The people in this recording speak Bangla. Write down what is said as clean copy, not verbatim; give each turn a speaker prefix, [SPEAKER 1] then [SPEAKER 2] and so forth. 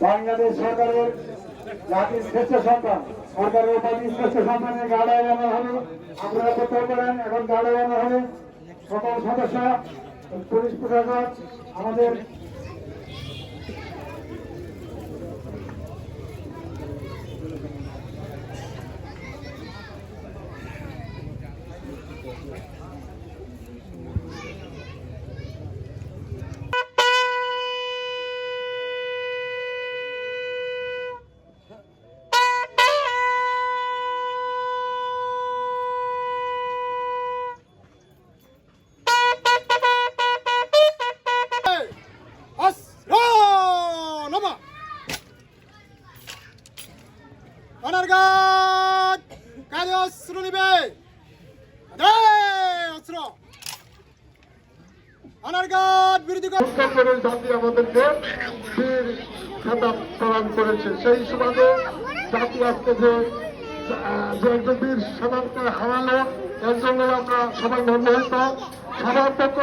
[SPEAKER 1] বাংলাদেশ সরকারের জাতির শ্রেষ্ঠ সন্তান, সরকারের উপাধি শ্রেষ্ঠ সন্তানের গাড়া এলানো হলো। আপনারা প্রত্যয় করেন, এখন গাড়া এলানো হলে সকল সদস্য, পুলিশ প্রশাসন, আমাদের
[SPEAKER 2] অনার্গাত কাজে অস্ত্র নিবে, অস্ত্র অনার্গাত বিরোধী
[SPEAKER 3] জাতি আমাদেরকে বীর খেতাব প্রদান করেছে। সেই সুবাদে জাতি আজকে যে একজন বীর সেনাকে হারালো, এর জন্য আমরা সবাই মনোনীত। সবার পক্ষ